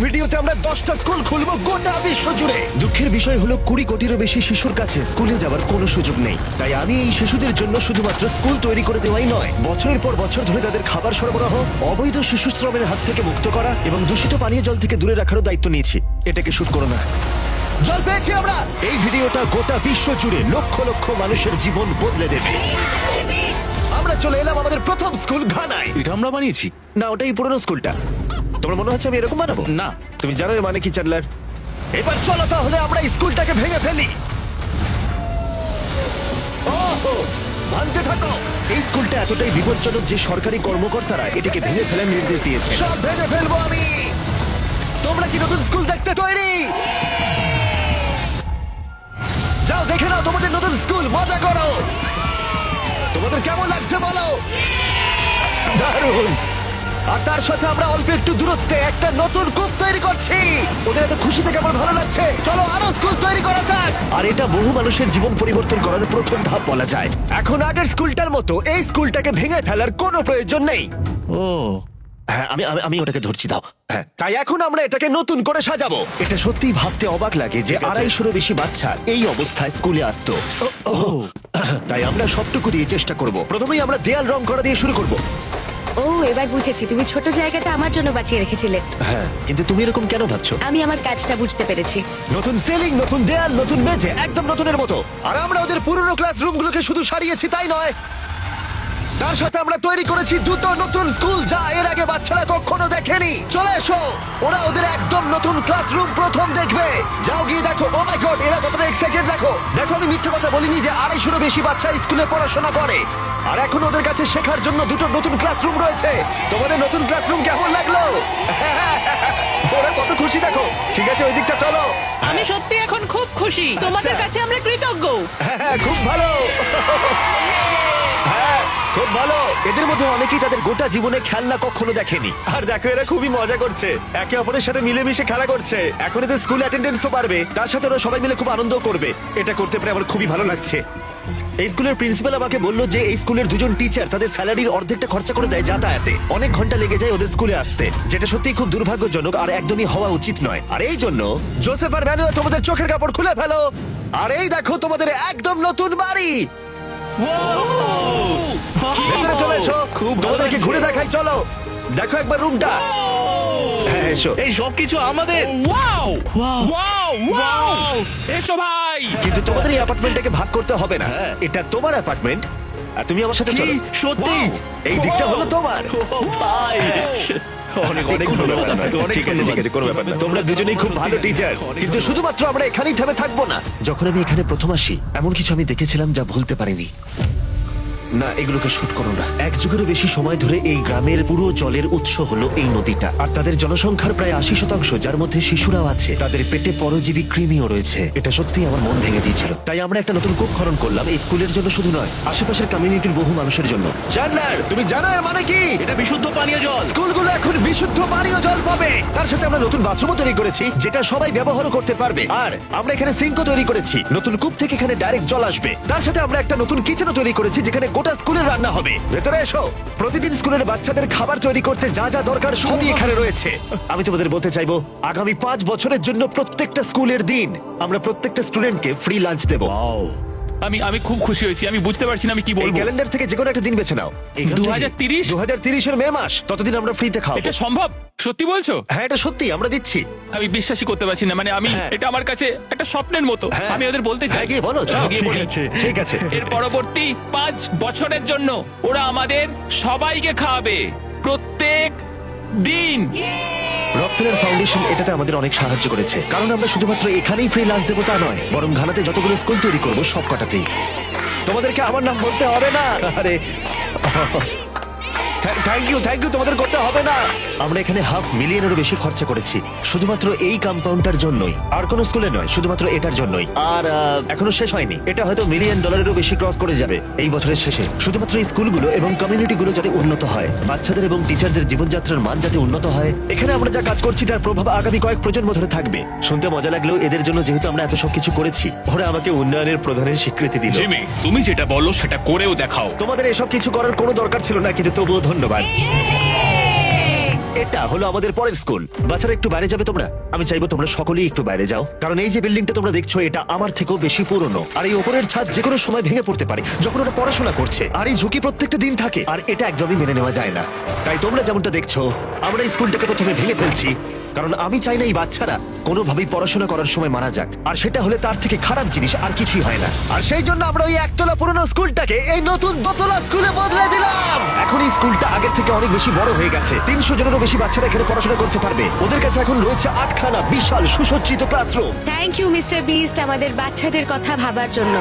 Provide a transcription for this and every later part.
ভিডিওতে আমরা 10টা স্কুল খুলবো গোটা বিশ্ব জুড়ে। দুঃখের বিষয় হলো 20 কোটিরও বেশি শিশুর কাছে স্কুলে যাওয়ার কোনো সুযোগ নেই। তাই আমি এই শিশুদের জন্য শুধুমাত্র স্কুল তৈরি করে দেওয়াই নয়, বছরের পর বছর ধরে তাদের খাবার সরবরাহ, অবৈধ শিশু শ্রমের হাত থেকে মুক্ত করা এবং দূষিত পানীয় জল থেকে দূরে রাখারও দায়িত্ব নিয়েছি। এটাকে শুট করো না। জল পেয়েছি আমরা। এই ভিডিওটা গোটা বিশ্ব জুড়ে লক্ষ লক্ষ মানুষের জীবন বদলে দেবে। আমরা চলে এলাম আমাদের প্রথম স্কুল ঘানায়। এটা আমরা বানিয়েছি। না, ওটাই পুরনো স্কুলটা। তোমার মনে হচ্ছে আমি এরকম বানাবো? না। তুমি জানো এর মানে কি, চ্যান্ডলার? এবার চলো তাহলে আমরা এই স্কুলটাকে ভেঙে ফেলি। ওহো, ভাঙতে থাকো। এই স্কুলটা এতটাই বিপজ্জনক যে সরকারি কর্মকর্তারা এটাকে ভেঙে ফেলার নির্দেশ দিয়েছে। সব ভেঙে ফেলবো আমি। তোমরা কি নতুন স্কুল দেখতে তৈরি? যাও দেখে নাও তোমাদের নতুন স্কুল, মজা করো। তোমাদের কেমন লাগছে বলো? দারুণ। আর তার সাথে আমরা অল্প একটু দূরত্বে একটা নতুন কূপ তৈরি করছি। ওদের এত খুশি থেকে আমার ভালো লাগছে। চলো আরো স্কুল তৈরি করা যাক। আর এটা বহু মানুষের জীবন পরিবর্তন করার প্রথম ধাপ বলা যায়। এখন আগের স্কুলটার মতো এই স্কুলটাকে ভেঙে ফেলার কোনো প্রয়োজন নেই। ও হ্যাঁ, আমি ওটাকে ধরছি, দাও। হ্যাঁ, তাই এখন আমরা এটাকে নতুন করে সাজাবো। এটা সত্যিই ভাবতে অবাক লাগে যে 250-রও বেশি বাচ্চা এই অবস্থায় স্কুলে আসতো। তাই আমরা সবটুকু দিয়ে চেষ্টা করব। প্রথমেই আমরা দেয়াল রং করা দিয়ে শুরু করব। ও, এবার বুঝেছি, তুমি ছোট জায়গাটা আমার জন্য বাঁচিয়ে রেখেছিলে। হ্যাঁ, কিন্তু তুমি এরকম কেন ভাবছো? আমি আমার কাজটা বুঝতে পেরেছি। নতুন সিলিং, নতুন দেয়াল, নতুন মেঝে, একদম নতুনের মতো। আর আমরা ওদের পুরনো ক্লাসরুমগুলোকে শুধু সারিয়েছি তাই নয়, তার সাথে আমরা তৈরি করেছি দুটো নতুন স্কুল যা এর আগে বাচ্চারা কখনো দেখেনি। চলে এসো, ওরা ওদের একদম নতুন ক্লাসরুম প্রথম দেখবে। যাও গিয়ে দেখো। ও মাই গড, এরা কতটা এক্সাইটেড দেখো। দেখো, আমি মিথ্যে কথা বলিনি যে 250-রও বেশি বাচ্চা স্কুলে পড়াশোনা করে। আর এখন ওদের কাছে শেখার জন্য দুটো নতুন ক্লাসরুম রয়েছে। তোমাদের নতুন ক্লাসরুম কেমন লাগলো? ওরা কত খুশি দেখো। ঠিক আছে, ওই দিকটা চলো। আমি সত্যি এখন খুব খুশি। তোমাদের কাছে আমরা কৃতজ্ঞ। হ্যাঁ, খুব ভালো। হ্যাঁ, খুব ভালো। এদের মধ্যে অনেকেই তাদের গোটা জীবনে খেলনা কখনো দেখেনি। আর দেখো, এরা খুবই মজা করছে, একে অপরের সাথে মিলেমিশে খেলা করছে। এখন এদের স্কুল অ্যাটেন্ডেন্সও বাড়বে, তার সাথে ওরা সবাই মিলে খুব আনন্দ করবে। এটা করতে পেরে আমার খুবই ভালো লাগছে। এই স্কুলের প্রিন্সিপাল আমাকে বললো যে এই স্কুলের দুজন টিচার তাদের স্যালারির অর্ধেকটা খরচা করে দেয় যাতায়াতে। অনেক ঘন্টা লেগে যায় ওদের স্কুলে আসতে, যেটা সত্যিই খুব দুর্ভাগ্যজনক আর একদমই হওয়া উচিত নয়। আর এই জন্য জোসেফ আর ম্যানুয়েল তোমাদের চোখের কাপড় খুলে ফেলো। আর এই দেখো তোমাদের একদম নতুন বাড়ি। ভেতরে চলে এসো, খুব ভালো তোমাদেরকে লাগছে। ঘুরে দেখাই। চলো দেখো একবার রুমটা। হ্যাঁ, এসো। এই সব কিছু আমাদের। ওয়াও ওয়াও ওয়াও, এসো ভাই। কিন্তু তোমাদের এই অ্যাপার্টমেন্টটাকে ভাগ করতে হবে না। হ্যাঁ। এটা তোমার অ্যাপার্টমেন্ট আর তুমি আমার সাথে কি? চলো। সত্যি? এই দিকটা হলো তোমার। ও ভাই, অনেক অনেক কোনো ধন্যবাদ ব্যাপার নয়। আপনাকে, অনেক ঠিক আছে, ঠিক আছে, কোনো ব্যাপার না। তোমরা দুজনেই খুব ভালো টিচার। অনেক কিন্তু ধন্যবাদ। শুধুমাত্র আমরা এখানেই থেমে থাকবো না। যখন আমি এখানে প্রথম আসি, এমন কিছু আমি দেখেছিলাম যা ভুলতে পারিনি। না, এগুলোকে শুট করো না। 1 যুগেরও বেশি সময় ধরে এই গ্রামের পুরো জলের উৎস হলো এই নদীটা। আর তাদের জনসংখ্যার প্রায় 80%, যার মধ্যে শিশুরাও আছে। তাদের পেটে পরজীবী কৃমিও রয়েছে। এটা সত্যিই আমার মন ভেঙে দিয়েছিল। তাই আমরা একটা নতুন কূপ খনন করলাম, এই স্কুলের জন্য শুধু নয়, আশেপাশের কমিউনিটির বহু মানুষের জন্য। চ্যান্ডলার, তুমি জানো এর মানে কি? এটা বিশুদ্ধ পানীয় জল। স্কুলগুলো এখন বিশুদ্ধ পানীয় জল পাবে। তার সাথে আমরা নতুন বাথরুমও তৈরি করেছি, যেটা সবাই ব্যবহারও করতে পারবে। আর আমরা এখানে সিঙ্কও তৈরি করেছি, নতুন কূপ থেকে এখানে ডাইরেক্ট জল আসবে। তার সাথে আমরা একটা নতুন কিচেনও তৈরি করেছি, যেখানে গোটা স্কুলের রান্না হবে। ভেতরে এসো। প্রতিদিন স্কুলের বাচ্চাদের খাবার তৈরি করতে যা যা দরকার সবই এখানে রয়েছে। আমি তোমাদের বলতে চাইবো, আগামী 5 বছরের জন্য প্রত্যেকটা স্কুলের দিন আমরা প্রত্যেকটা স্টুডেন্টকে ফ্রি লাঞ্চ দেবো। আমি খুব খুশি হয়েছি। আমি বুঝতে পারছি না আমি কি এই বলবো। ক্যালেন্ডার থেকে যে কোনো একটা দিন বেছে নাও। 2030? 2030-এর মে মাস, ততদিন আমরা ফ্রিতে খাবো। এটা সম্ভব? সত্যি বলছো? হ্যাঁ, এটা সত্যি, আমরা দিচ্ছি। আমি বিশ্বাসই করতে পারছি না। মানে আমি, হ্যাঁ। এটা আমার কাছে একটা স্বপ্নের মতো। হ্যাঁ। আমি ওদের বলতে চাই। হ্যাঁ, গিয়ে বলো, যাও। গিয়ে ঠিক বলি। আছে, ঠিক আছে। এর পরবর্তী 5 বছরের জন্য ওরা আমাদের সবাইকে খাওয়াবে প্রত্যেক দিন। রকফেলার ফাউন্ডেশন এটাতে আমাদের অনেক সাহায্য করেছে, কারণ আমরা শুধুমাত্র এখানেই ফ্রি লাঞ্চ দেবো তা নয়, বরং ঘানাতে যতগুলো স্কুল তৈরি করবো সব কটাতেই। তোমাদেরকে আমার নাম বলতে হবে না। আরে থ্যাংক ইউ, তোমাদের করতে হবে না। আমরা এখানে $500,000-এরও বেশি খরচা করেছি শুধুমাত্র এই কম্পাউন্ডটার জন্যই, আর কোনো স্কুলে নয়, শুধুমাত্র এটার জন্যই। আর এখনো শেষ হয়নি, এটা হয়তো $1,000,000-এরও বেশি ক্রস করে যাবে এই বছরের শেষে। শুধুমাত্র এই স্কুলগুলো এবং কমিউনিটিগুলো যাতে উন্নত হয়, বাচ্চাদের এবং টিচারদের জীবনযাত্রার মান যাতে উন্নত হয়। এখানে আমরা যা কাজ করছি তার প্রভাব আগামী কয়েক প্রজন্ম ধরে থাকবে। শুনতে মজা লাগলেও এদের জন্য যেহেতু আমরা এত সব কিছু করেছি, ওরা আমাকে উন্নয়নের প্রধানের স্বীকৃতি দিল। জিমি, তুমি যেটা বলো সেটা করেও দেখাও। তোমাদের এসব কিছু করার কোনো দরকার ছিল না, কিন্তু তবুও ধন্যবাদ। এটা হলো আমাদের পরের স্কুল। বাচ্চারা একটু বাইরে যাবে তোমরা? আমি চাইবো তোমরা সকলেই একটু বাইরে যাও, কারণ এই যে বিল্ডিংটা তোমরা দেখছো এটা আমার থেকেও বেশি পুরনো। আর এই ওপরের ছাদ যে কোনো সময় ভেঙে পড়তে পারে যখন ওরা পড়াশোনা করছে, আর এই ঝুঁকি প্রত্যেকটা দিন থাকে, আর এটা একদমই মেনে নেওয়া যায় না। তাই তোমরা যেমনটা দেখছো আমরা এই স্কুলটাকে প্রথমে ভেঙে ফেলছি, কারণ আমি চাই না এই বাচ্চারা কোনোভাবেই পড়াশোনা করার সময় মারা যাক, আর সেটা হলে তার থেকে খারাপ জিনিস আর কিছুই হয় না। আর সেই জন্য আমরা ওই একতলা পুরনো স্কুলটাকে এই নতুন দোতলা স্কুলে বদলে দিলাম। এখন এই স্কুলটা আগের থেকে অনেক বেশি বড় হয়ে গেছে, 300 জনেরও বেশি বাচ্চারা এখানে পড়াশোনা করতে পারবে। ওদের কাছে এখন রয়েছে 8খানা বিশাল সুসজ্জিত classroom. Thank you mister Beast আমাদের বাচ্চাদের কথা ভাবার জন্য।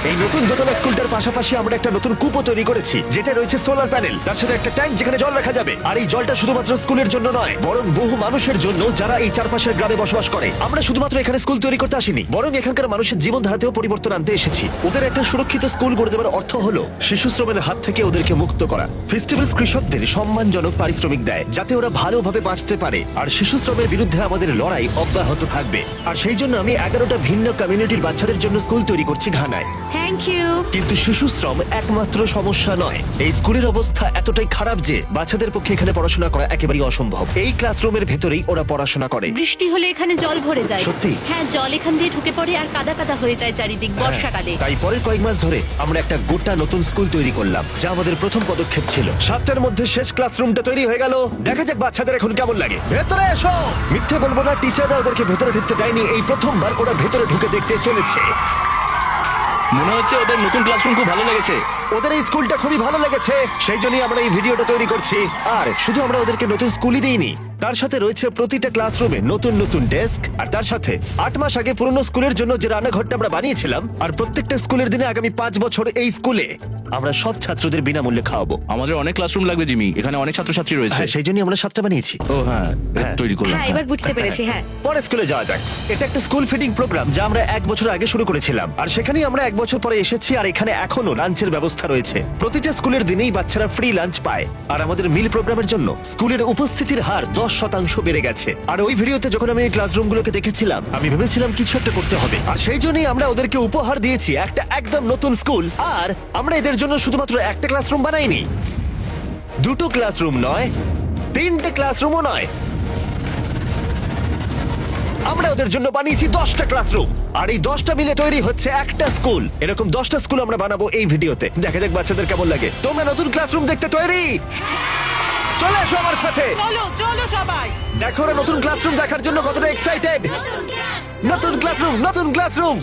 এই নতুন দোতলা স্কুলটার পাশাপাশি আমরা একটা নতুন কূপও তৈরি করেছি, যেটা রয়েছে সোলার প্যানেল, তার সাথে একটা ট্যাঙ্ক যেখানে জল রাখা যাবে। আর এই জলটা শুধুমাত্র স্কুলের জন্য নয়, বরং বহু মানুষের জন্য যারা এই চারপাশের গ্রামে বসবাস করে। আমরা শুধুমাত্র এখানে স্কুল তৈরি করতে আসিনি, বরং এখানকার মানুষের জীবনধারাতেও পরিবর্তন আনতে এসেছি। ওদের একটা সুরক্ষিত স্কুল গড়ে দেওয়ার অর্থ হলো শিশু শ্রমের হাত থেকে ওদেরকে মুক্ত করা। ফেস্টিভ্যালস কৃষকদের সম্মানজনক পারিশ্রমিক দেয় যাতে ওরা ভালোভাবে বাঁচতে পারে, আর শিশু শ্রমের বিরুদ্ধে আমাদের লড়াই অব্যাহত থাকবে। আর সেই জন্য আমি 11টা ভিন্ন কমিউনিটির বাচ্চাদের জন্য স্কুল তৈরি করছি ঘানায়। Thank you. কিন্তু শিশু শ্রম একমাত্র সমস্যা নয়। এই স্কুলের অবস্থা এতটাই খারাপ যে বাচ্চাদের পক্ষে এখানে পড়াশোনা করা একেবারেই অসম্ভব। এই ক্লাসরুমের ভেতরেই ওরা পড়াশোনা করে। বৃষ্টি হলে এখানে জল ভরে যায়। সত্যি? হ্যাঁ, জল এখান দিয়ে ঢুকে পড়ে আর কাদা কাদা হয়ে যায় চারিদিক বর্ষাকালে। তাই পরের কয়েক মাস ধরে আমরা একটা গোটা নতুন স্কুল তৈরি করলাম, যা আমাদের প্রথম পদক্ষেপ ছিল। 7টার মধ্যে শেষ ক্লাসরুমটা তৈরি হয়ে গেল। দেখা যাক বাচ্চাদের এখন কেমন লাগে। ভেতরে এসো। মিথ্যে বলবো না, টিচাররা ওদেরকে ভেতরে ঢুকতে দেয়নি। এই প্রথমবার ওরা ভেতরে ঢুকে দেখতে চলেছে। মনে হচ্ছে ওদের নতুন ক্লাসরুম খুব ভালো লেগেছে। ওদের এই স্কুলটা খুবই ভালো লেগেছে, সেই জন্যই আমরা এই ভিডিওটা তৈরি করছি। আর শুধু আমরা ওদেরকে নতুন স্কুলই দিইনি, তার সাথে রয়েছে প্রতিটা ক্লাসরুমে নতুন নতুন ডেস্ক, আর তার সাথে 8 মাস আগে পুরনো স্কুলের জন্য যে রান্নাঘরটা আমরা বানিয়েছিলাম। আর প্রত্যেকটা স্কুলের দিনে আগামী 5 বছর এই স্কুলে আমরা সব ছাত্রদের বিনামূল্যে খাওয়াবো। আমাদের অনেক ক্লাসরুম লাগবে জিমি, এখানে অনেক ছাত্রছাত্রী রয়েছে। হ্যাঁ, সেই জন্যই আমরা 7টা বানিয়েছি। ও হ্যাঁ, হ্যাঁ। তৈরি করলাম। হ্যাঁ, এবার বুঝতে পেরেছি। হ্যাঁ, পরে স্কুলে যাওয়া যাক। এটা একটা স্কুল ফিডিং প্রোগ্রাম যা আমরা 1 বছর আগে শুরু করেছিলাম, আর সেখানেই আমরা 1 বছর পরে এসেছি। আর এখানে এখনো লাঞ্চের ব্যবস্থা রয়েছে। প্রতিটা স্কুলের দিনেই বাচ্চারা ফ্রি লাঞ্চ পায়। আর আমাদের মিল প্রোগ্রামের জন্য স্কুলের উপস্থিতির হার 10% বেড়ে গেছে। আর ওই ভিডিওতে যখন আমি এই ক্লাসরুমগুলোকে দেখেছিলাম, আমি ভেবেছিলাম কিছু একটা করতে হবে। আর সেই জন্যই আমরা ওদেরকে উপহার দিয়েছি একটা একদম নতুন স্কুল। আর আমরা এদের জন্য শুধুমাত্র একটা ক্লাসরুম বানাইনি, 2টো ক্লাসরুম নয়, 3টে ক্লাসরুমও নয়, আমরা ওদের জন্য বানিয়েছি 10টা ক্লাসরুম। আর এই 10টা মিলে তৈরি হচ্ছে একটা স্কুল। এরকম 10টা স্কুল আমরা বানাবো এই ভিডিওতে। দেখা যাক বাচ্চাদের কেমন লাগে। তোমরা নতুন ক্লাসরুম দেখতে তৈরি? চলে এসো আমার সাথে। চলো চলো সবাই। দেখো ওরা নতুন ক্লাসরুম দেখার জন্য কতটা এক্সাইটেড। নতুন ক্লাসরুম, নতুন ক্লাসরুম।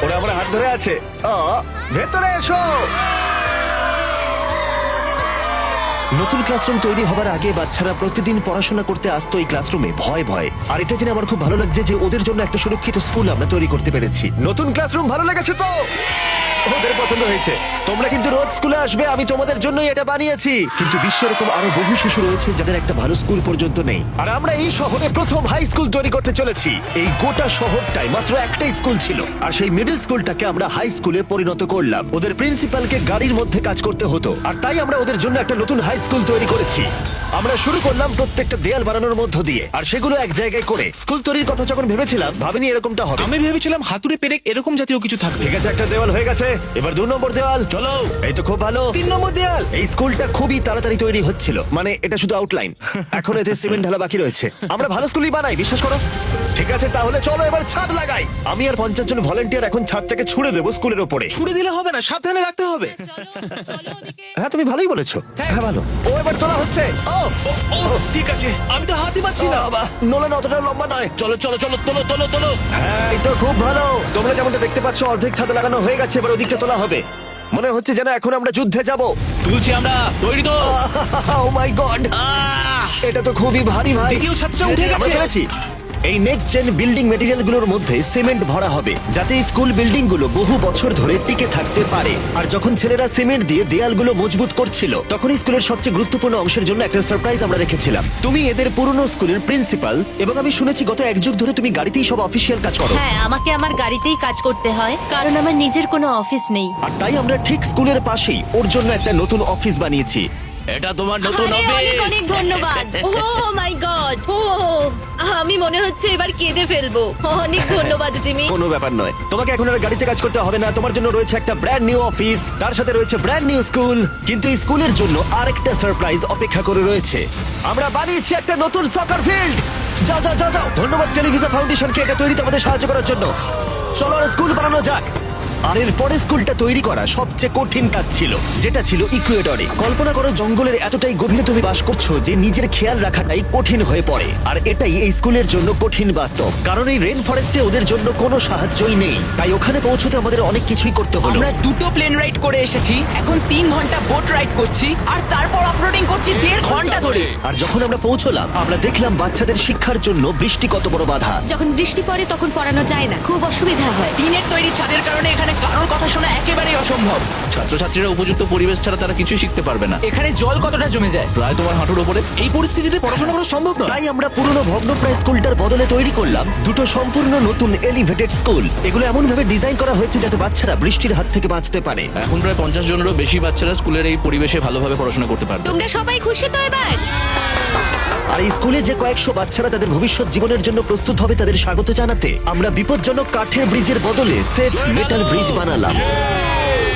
ওরা আমার হাত ধরে আছে। ভেতরে এসো। নতুন ক্লাসরুম তৈরি হবার আগে বাচ্চারা প্রতিদিন পড়াশোনা করতে আসতো এই ক্লাসরুমে ভয় ভয়। আর এটা জেনে আমার খুব ভালো লাগছে যে ওদের জন্য একটা সুরক্ষিত স্কুল আমরা তৈরি করতে পেরেছি। নতুন ক্লাসরুম ভালো লেগেছে তো? ওদের পছন্দ হয়েছে। তোমরা কিন্তু রোজ স্কুলে আসবে, আমি তোমাদের জন্যই এটা বানিয়েছি। কিন্তু বিশ্বে এরকম আরো বহু শিশু রয়েছে যাদের একটা ভালো স্কুল পর্যন্ত নেই। আর আমরা এই শহরে প্রথম হাই স্কুল তৈরি করতে চলেছি। এই গোটা শহরটায় মাত্র একটাই স্কুল ছিল, আর সেই মিডল স্কুলটাকে আমরা হাই স্কুলে পরিণত করলাম। ওদের প্রিন্সিপালকে গাড়ির মধ্যে কাজ করতে হতো, আর তাই আমরা ওদের জন্য একটা নতুন হাই স্কুল তৈরি করেছি। আমরা শুরু করলাম প্রত্যেকটা দেয়াল বানানোর মধ্য দিয়ে, আর সেগুলো এক জায়গায় করে। স্কুল তৈরির কথা যখন ভেবেছিলাম, ভাবিনি এরকমটা হবে। আমি ভেবেছিলাম হাতুড়ে পেরেক এরকম জাতীয় কিছু থাকবে। ঠিক আছে, একটা দেওয়াল হয়ে গেছে। এবার 2 নম্বর দেওয়াল। চলো। এই তো খুব ভালো। 3 নম্বর দেয়াল। এই স্কুলটা খুবই তাড়াতাড়ি তৈরি হচ্ছিল, মানে এটা শুধু আউটলাইন। এখন এতে সিমেন্ট ঢালা বাকি রয়েছে। আমরা ভালো স্কুলই বানাই, বিশ্বাস করো। ঠিক আছে, তাহলে চলো এবার ছাদ লাগাই। আমি আর 50 জন ভলান্টিয়ার এখন ছাদটাকে ছুড়ে দেবো স্কুলের ওপরে। ছুড়ে দিলে হবে না, সাবধানে রাখতে হবে। হ্যাঁ, তুমি ভালোই বলেছো। হ্যাঁ, ভালো। ও এবার তোলা হচ্ছে। ও ঠিক আছে, আমি তো হাতই পাচ্ছি না। নোলান অতটা লম্বা নয়। চলো চলো চলো, তোলো তোলো তোলো। হ্যাঁ, এই তো খুব ভালো। তোমরা যেমনটা দেখতে পাচ্ছ অর্ধেক ছাদ লাগানো হয়ে গেছে, এবার ওদিকটা তোলা হবে। মনে হচ্ছে যেন এখন আমরা যুদ্ধে যাব। তুলছি আমরা, তৈরি তো? ও মাই গড, এটা তো খুবই ভারী ভাই। দ্বিতীয় ছাদটা উঠে আমরা গেছে। পেরেছি। এই নেক্সট জেন বিল্ডিং মেটেরিয়ালগুলোর মধ্যে সিমেন্ট ভরা হবে, যাতে এই স্কুল বিল্ডিংগুলো বহু বছর ধরে টিকে থাকতে পারে। আর যখন ছেলেরা সিমেন্ট দিয়ে দেয়ালগুলো মজবুত করছিল, তখন স্কুলের সবচেয়ে গুরুত্বপূর্ণ অংশের জন্য একটা সারপ্রাইজ আমরা রেখেছিলাম। তুমি এদের পুরনো স্কুলের প্রিন্সিপাল, এবং আমি শুনেছি গত 1 যুগ ধরে তুমি গাড়িতেই সব অফিসিয়াল কাজ করো। হ্যাঁ, আমাকে আমার গাড়িতেই কাজ করতে হয়, কারণ আমার নিজের কোনো অফিস নেই। আর তাই আমরা ঠিক স্কুলের পাশেই ওর জন্য একটা নতুন অফিস বানিয়েছি। এটা তোমার নতুন আরে, অনেক অফিস। অনেক ধন্যবাদ। ও মাই গড, আমি মনে হচ্ছে এবার কেঁদে ফেলবো। অনেক ধন্যবাদ জিমি। কোনো ব্যাপার নয়, তোমাকে এখন আর গাড়িতে কাজ করতে হবে না। তোমার জন্য রয়েছে একটা ব্র্যান্ড নিউ অফিস, তার সাথে রয়েছে ব্র্যান্ড নিউ স্কুল। কিন্তু এই স্কুলের জন্য আরেকটা সারপ্রাইজ অপেক্ষা করে রয়েছে। আমরা বানিয়েছি একটা নতুন সকার ফিল্ড। যাও যাও যাও যাও। ধন্যবাদ টেলিভিশন ফাউন্ডেশনকে এটা তৈরিতে আমাদের সাহায্য করার জন্য। চলো আর স্কুল বানানো যাক। আর এর পরে স্কুলটা তৈরি করা সবচেয়ে কঠিন কাজ ছিল, যেটা ছিল ইকুয়েডরে। কল্পনা করো জঙ্গলের এতটাই গভীরে তুমি বাস করছো যে নিজের খেয়াল রাখাটাই কঠিন হয়ে পড়ে। আর এটাই এই স্কুলের জন্য কঠিন বাস্তব, কারণ এই রেন ফরেস্টে ওদের জন্য কোনো সাহায্যই নেই। তাই ওখানে পৌঁছতে আমাদের অনেক কিছুই করতে হলো। আমরা 2টো প্লেন রাইড করে এসেছি, এখন 3 ঘন্টা বোট রাইড করছি, আর তারপর অফরোডিং করছি 1.5 ঘন্টা ধরে। আর যখন আমরা পৌঁছলাম আমরা দেখলাম বাচ্চাদের শিক্ষার জন্য বৃষ্টি কত বড় বাধা। যখন বৃষ্টি পড়ে তখন পড়ানো যায় না, খুব অসুবিধা হয়। টিনের তৈরি ছাদের কারণে এখানে কারোর কথা শোনা একেবারেই অসম্ভব। ছাত্রছাত্রীরা উপযুক্ত পরিবেশ ছাড়া তারা কিছুই শিখতে পারবে না। এখানে জল কতটা জমে যায়? প্রায় তোমার হাঁটুর উপরে। এই পরিস্থিতিতে পড়াশোনা করা সম্ভব নয়। তাই আমরা পুরনো ভগ্নপ্রায় স্কুলটার বদলে তৈরি করলাম দুটো সম্পূর্ণ নতুন এলিভেটেড স্কুল। এগুলো এমন ভাবে ডিজাইন করা হয়েছে যাতে বাচ্চারা বৃষ্টির হাত থেকে বাঁচতে পারে। এখন প্রায় 50 জনেরও বেশি বাচ্চারা স্কুলের এই পরিবেশে ভালোভাবে পড়াশোনা করতে পারবে। তোমরা সবাই খুশি তো এবার? আর এই স্কুলে যে কয়েকশো বাচ্চারা তাদের ভবিষ্যৎ জীবনের জন্য প্রস্তুত হবে তাদের স্বাগত জানাতে আমরা বিপজ্জনক কাঠের ব্রিজের বদলে সেফ মেটাল ব্রিজ বানালাম।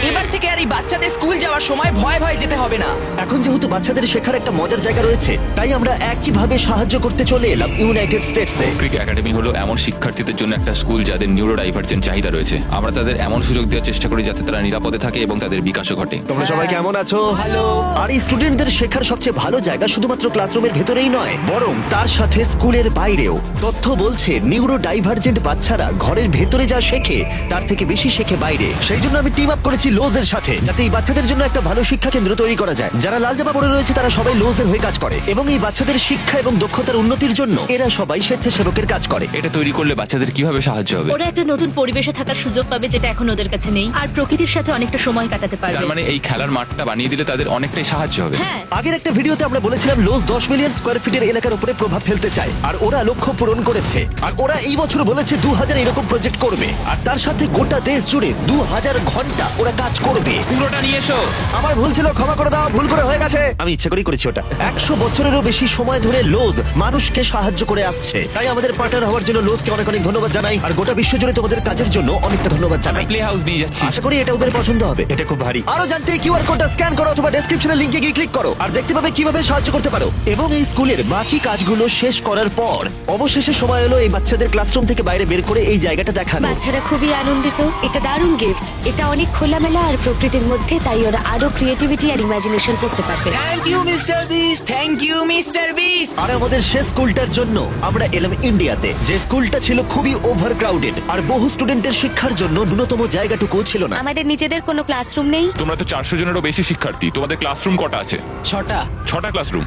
এবার থেকে আর এই বাচ্চাদের স্কুল যাওয়ার সময় ভয় ভয় যেতে হবে না। এখন যেহেতু বাচ্চাদের শেখার একটা মজার জায়গা রয়েছে, তাই আমরা একইভাবে সাহায্য করতে চলে এলাম ইউনাইটেড স্টেটসে। ক্রিক একাডেমি হলো এমন শিক্ষার্থীদের জন্য একটা স্কুল যাদের নিউরো ডাইভার্জেন্ট চাহিদা রয়েছে। আমরা তাদের এমন সুযোগ দেওয়ার চেষ্টা করি যাতে তারা নিরাপদে থাকে এবং তাদের বিকাশও ঘটে। তোমরা সবাই কেমন আছো? ভালো। আর এই স্টুডেন্টদের শেখার সবচেয়ে ভালো জায়গা শুধুমাত্র ক্লাসরুমের ভেতরেই নয়, বরং তার সাথে স্কুলের বাইরেও। তথ্য বলছে নিউরো ডাইভার্জেন্ট বাচ্চারা ঘরের ভেতরে যা শেখে তার থেকে বেশি শেখে বাইরে। সেই জন্য আমি টিম আপ করেছি লোজের সাথে, যাতে এই বাচ্চাদের জন্য একটা ভালো শিক্ষা কেন্দ্র তৈরি করা যায়। যারা লাল জামা পরে রয়েছে তারা সবাই লোজের হয়ে কাজ করে, এবং এই বাচ্চাদের শিক্ষা এবং দক্ষতার উন্নতির জন্য এরা সবাই স্বেচ্ছাসেবকের কাজ করে। এটা তৈরি করলে বাচ্চাদের কিভাবে সাহায্য হবে? ওরা একটা নতুন পরিবেশে থাকার সুযোগ পাবে যেটা এখন ওদের কাছে নেই, আর প্রকৃতির সাথে অনেকটা সময় কাটাতে তার পারবে। মানে এই খেলার মাঠটা বানিয়ে দিলে তাদের অনেকটাই সাহায্য হবে। হ্যাঁ, আগের একটা ভিডিওতে আমরা বলেছিলাম লোজ 10 মিলিয়ন স্কয়ার ফিটের এলাকার উপরে প্রভাব ফেলতে চায়, আর ওরা লক্ষ্য পূরণ করেছে। আর ওরা এই বছর বলেছে 2000 এরকম প্রজেক্ট করবে, আর তার সাথে গোটা দেশ জুড়ে 2000 ঘন্টা ওরা কাজ করবে। পুরোটা নিয়ে এসো। আমার ভুল ছিল, ক্ষমা করে দাও, ভুল করে হয়ে গেছে। আমি ইচ্ছে করেই করেছি ওটা। 100 বছরেরও বেশি সময় ধরে লোজ মানুষকে সাহায্য করে আসছে, তাই আমাদের পার্টনার হওয়ার জন্য লোজকে অনেক অনেক ধন্যবাদ জানাই, আর গোটা বিশ্ব জুড়ে তোমাদের কাজের জন্য অনেকটা ধন্যবাদ আমরা জানাই। প্লে হাউস নিয়ে যাচ্ছি। আশা করি এটা ওদের পছন্দ হবে। এটা খুব ভারী। আরো জানতে কিউআর কোডটা স্ক্যান করো অথবা ডেসক্রিপশনের লিংকে গিয়ে ক্লিক করো আর দেখতে পাবে কিভাবে সাহায্য করতে পারো। এবং এই স্কুলের বাকি কাজগুলো শেষ করার পর অবশেষে সময় হলো এই বাচ্চাদের ক্লাসরুম থেকে বাইরে বের করে এই জায়গাটা দেখানো। বাচ্চারা খুবই আনন্দিত। এটা দারুণ গিফট। এটা অনেক খোলামেলা আর প্রকৃতির মধ্যে, তাই ওরা আরো ক্রিয়েটিভিটি আর ইমাজিনেশন করতে পারবে। Thank you mister Beast, thank you mister Beast. আর আমাদের শেষ স্কুলটার জন্য আমরা এলাম ইন্ডিয়াতে, যে স্কুলটা ছিল খুবই ওভারক্রাউডেড আর বহু স্টুডেন্টের শিক্ষার জন্য ন্যূনতম জায়গাটুকু ছিল না। আমাদের নিজেদের কোনো ক্লাসরুম নেই। তোমরা তো 400 জনেরও বেশি শিক্ষার্থী, তোমাদের ক্লাসরুম কটা আছে? 6টা। 6টা ক্লাসরুম।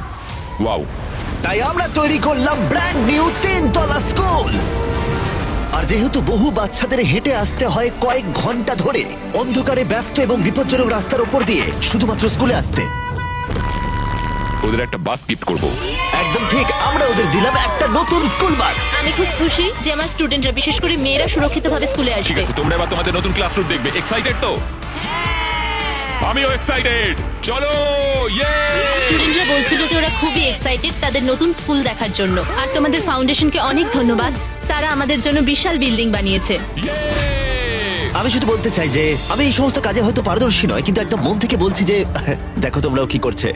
ওয়াও। তাই আমরা তৈরি করলাম ব্র্যান্ড নিউ 3-তলা স্কুল। আর যেহেতু বহু বাচ্চাদের হেঁটে আসতে হয় কয়েক ঘন্টা ধরে অন্ধকারে ব্যস্ত এবং বিপজ্জনক রাস্তার উপর দিয়ে শুধুমাত্র স্কুলে আসতে, ওদের একটা বাস গিফট করব। একদম ঠিক, আমরা ওদের দিলাম একটা নতুন স্কুল বাস। আমি খুব খুশি যে আমার স্টুডেন্টরা, বিশেষ করে মেয়েরা, সুরক্ষিতভাবে স্কুলে ঠিক আসবে। আছে, তোমরা এবার তোমাদের নতুন ক্লাসরুম দেখবে। এক্সাইটেড তো? আমিও এক্সাইটেড। চলো, ইয়ে! স্টুডেন্টরা বলছিল যে ওরা খুবই এক্সাইটেড তাদের নতুন স্কুল দেখার জন্য। আর তোমাদের ফাউন্ডেশনকে অনেক ধন্যবাদ, তারা আমাদের জন্য বিশাল বিল্ডিং বানিয়েছে। আমি শুধু বলতে চাই যে আমি এই সমস্ত কাজে হয়তো পারদর্শী নয়, কিন্তু একদম মন থেকে বলছি যে দেখো তোমরাও কি করছে।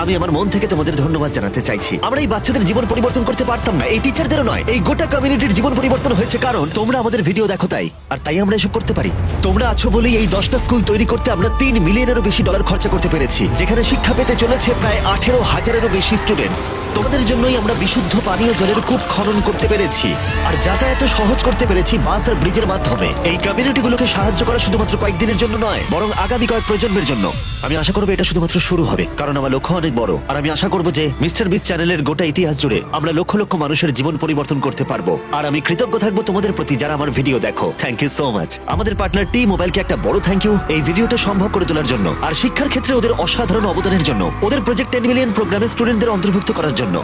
আমি আমার মন থেকে তোমাদের ধন্যবাদ জানাতে চাইছি। আমরা এই বাচ্চাদের জীবন পরিবর্তন করতে পারতাম না, এই টিচারদেরও নয়, এই গোটা কমিউনিটির জীবন পরিবর্তন হয়েছে কারণ তোমরা আমাদের ভিডিও দেখো তাই, আর তাই আমরা এসব করতে পারি। তোমরা আছো বলেই এই 10টা স্কুল তৈরি করতে আমরা $3 মিলিয়নেরও বেশি খরচা করতে পেরেছি, যেখানে শিক্ষা পেতে চলেছে প্রায় 18,000-এরও বেশি স্টুডেন্টস। তোমাদের জন্যই আমরা বিশুদ্ধ পানীয় জলের কূপ খনন করতে পেরেছি, আর যাতায়াত সহজ করতে পেরেছি বাস আর ব্রিজের মাধ্যমে। এই কমিউনিটিগুলোকে সাহায্য করা শুধুমাত্র কয়েকদিনের জন্য নয়, বরং আগামী কয়েক প্রজন্মের জন্য। আমি আশা করবো এটা শুধুমাত্র শুরু হবে, কারণ আমার লক্ষ্য অনেক বড়। আর আমি আশা করবো যে মিস্টার বিস্ট চ্যানেলের গোটা ইতিহাস জুড়ে আমরা লক্ষ লক্ষ মানুষের জীবন পরিবর্তন করতে পারবো। আর আমি কৃতজ্ঞ থাকবো তোমাদের প্রতি যারা আমার ভিডিও দেখো। Thank you so much. আমাদের পার্টনার টি মোবাইলকে একটা বড় থ্যাংক ইউ এই ভিডিওটা সম্ভব করে তোলার জন্য, আর শিক্ষার ক্ষেত্রে ওদের অসাধারণ অবদানের জন্য, ওদের প্রজেক্ট 10 মিলিয়ন প্রোগ্রামে স্টুডেন্টদের অন্তর্ভুক্ত করার জন্য।